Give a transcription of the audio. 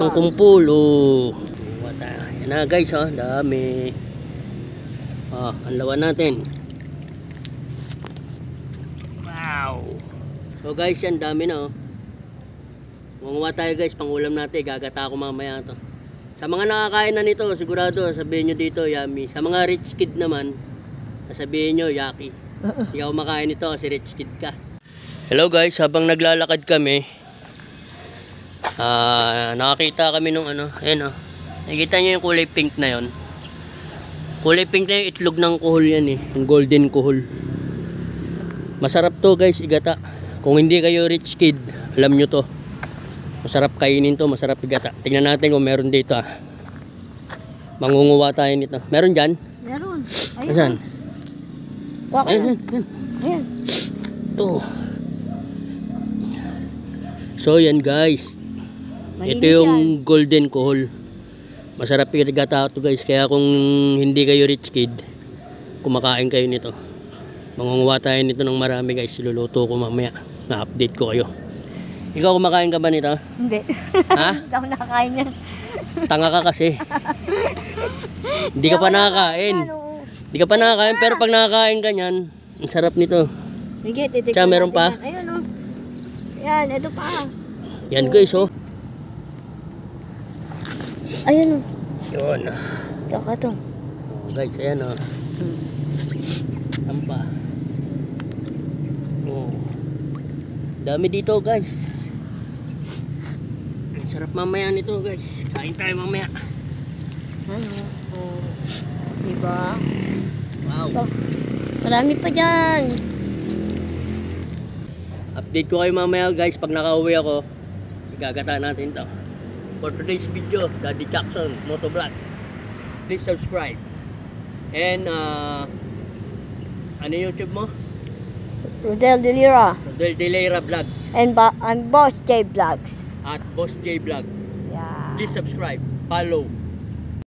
isang kumpulo. Yan na guys, oh, dami. Oh, ang lawan natin. Wow. So guys, yan dami na, oh. Manguha tayo guys, pangulam natin. Gagata ko mamaya to. Sa mga nakakain na nito, sigurado sabihin nyo dito, yummy. Sa mga rich kid naman, sabihin nyo, yaki. Hindi ako makain nito kasi rich kid ka. Hello guys, habang naglalakad kami, nakakita kami nung ano, ayan oh. Nakikita nyo yung kulay pink na yon. Kulay pink na yung itlog ng kuhol yan eh, yung golden kuhol. Masarap to guys, igata. Kung hindi kayo rich kid, alam nyo to. Masarap kainin to, masarap igata. Tingnan natin kung meron dito ah. Mangunguha tayo nito. Meron dyan? Meron. Ayan. Ayan. Ayan. Ito. So yan guys. Malinis Ito yung golden kohol. Masarap igata to guys. Kaya kung hindi kayo rich kid, kumakain kayo nito. Mangunguha tayo nito ng marami guys. Luluto ko mamaya. Na-update ko kayo. Ikaw kumakain ka ba nito? Hindi. Ha? Hindi ako nakakain yan. Tanga ka kasi. Hindi ka pa nakakain. Hindi ka pa nakakain, pero pag nakakain ka niyan, ang sarap nito. Sige, titikman. Tsaka meron pa? Ayun oh. Yan, ito pa. Yan guys, oh. Ayun oh. Yun. Tsaka to. Oh, guys, ayan oh. Tampa. Oh. Dami dito guys. Ang sarap mamaya nito guys. Kain tayo mamaya. Ano? Oh. Diba? Wow. Oh. Marami pa dyan. Update ko kayo mamaya guys. Pag nakauwi ako, igagata natin to. For today's video, Daddy Jackson Motovlog. Please subscribe. And ano YouTube mo? Rodel Delira. Rodel Delira Vlog. And I'm Boss J Vlogs. At Boss J Vlog. Yeah. Please subscribe. Follow.